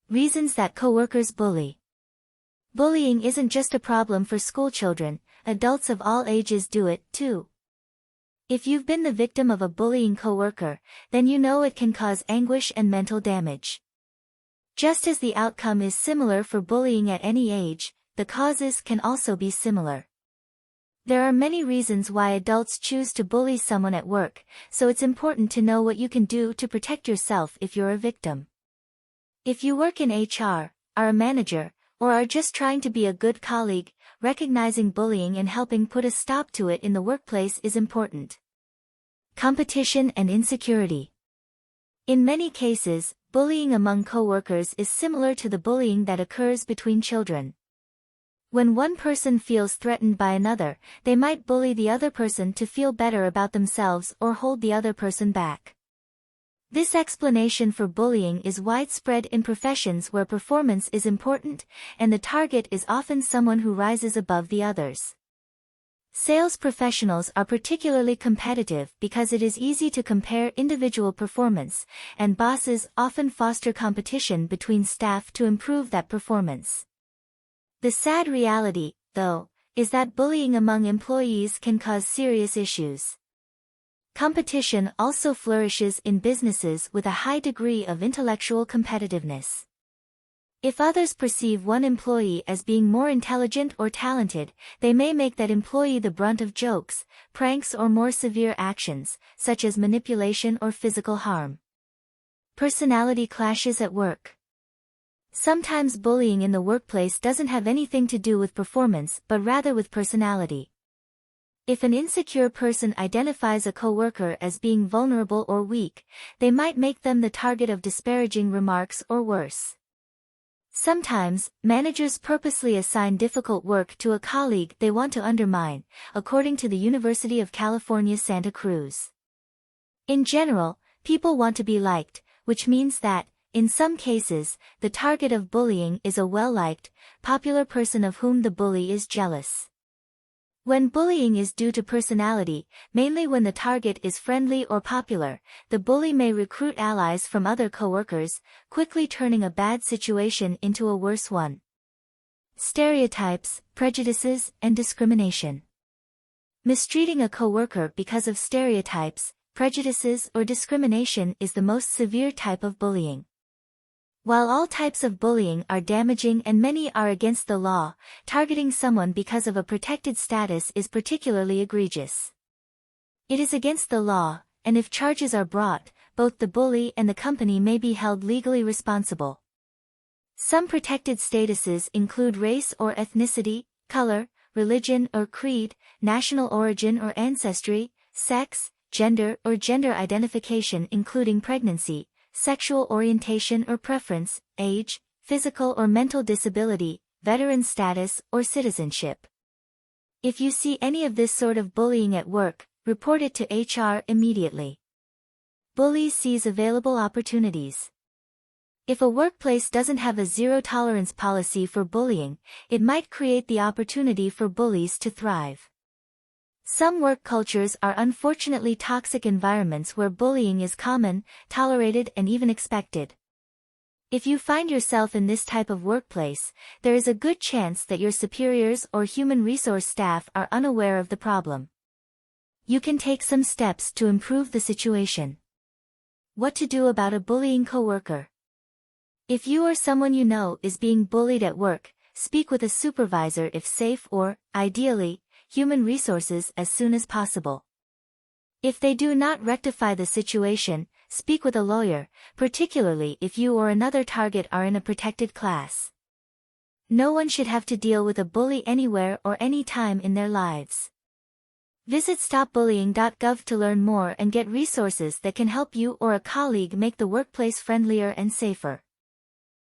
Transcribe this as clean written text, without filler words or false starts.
Reasons that coworkers bully. Bullying isn't just a problem for schoolchildren, adults of all ages do it, too. If you've been the victim of a bullying coworker, then you know it can cause anguish and mental damage. Just as the outcome is similar for bullying at any age, the causes can also be similar. There are many reasons why adults choose to bully someone at work, so it's important to know what you can do to protect yourself if you're a victim. If you work in HR, are a manager, or are just trying to be a good colleague, recognizing bullying and helping put a stop to it in the workplace is important. Competition and insecurity. In many cases, bullying among coworkers is similar to the bullying that occurs between children. When one person feels threatened by another, they might bully the other person to feel better about themselves or hold the other person back. This explanation for bullying is widespread in professions where performance is important, and the target is often someone who rises above the others. Sales professionals are particularly competitive because it is easy to compare individual performance, and bosses often foster competition between staff to improve that performance. The sad reality, though, is that bullying among employees can cause serious issues. Competition also flourishes in businesses with a high degree of intellectual competitiveness. If others perceive one employee as being more intelligent or talented, they may make that employee the brunt of jokes, pranks or more severe actions, such as manipulation or physical harm. Personality clashes at work. Sometimes bullying in the workplace doesn't have anything to do with performance but rather with personality. If an insecure person identifies a coworker as being vulnerable or weak, they might make them the target of disparaging remarks or worse. Sometimes, managers purposely assign difficult work to a colleague they want to undermine, according to the University of California, Santa Cruz. In general, people want to be liked, which means that, in some cases, the target of bullying is a well-liked, popular person of whom the bully is jealous. When bullying is due to personality, mainly when the target is friendly or popular, the bully may recruit allies from other coworkers, quickly turning a bad situation into a worse one. Stereotypes, prejudices, and discrimination. Mistreating a coworker because of stereotypes, prejudices, or discrimination is the most severe type of bullying. While all types of bullying are damaging and many are against the law, targeting someone because of a protected status is particularly egregious. It is against the law, and if charges are brought, both the bully and the company may be held legally responsible. Some protected statuses include race or ethnicity, color, religion or creed, national origin or ancestry, sex, gender or gender identification including pregnancy, sexual orientation or preference, age, physical or mental disability, veteran status, or citizenship. If you see any of this sort of bullying at work, report it to HR immediately. Bullies Seize Available Opportunities. If a workplace doesn't have a zero-tolerance policy for bullying, it might create the opportunity for bullies to thrive. Some work cultures are unfortunately toxic environments where bullying is common, tolerated and even expected. If you find yourself in this type of workplace, there is a good chance that your superiors or human resource staff are unaware of the problem. You can take some steps to improve the situation. What to do about a bullying coworker? If you or someone you know is being bullied at work, speak with a supervisor if safe or, ideally, human resources as soon as possible. If they do not rectify the situation, speak with a lawyer, particularly if you or another target are in a protected class. No one should have to deal with a bully anywhere or any time in their lives. Visit StopBullying.gov to learn more and get resources that can help you or a colleague make the workplace friendlier and safer.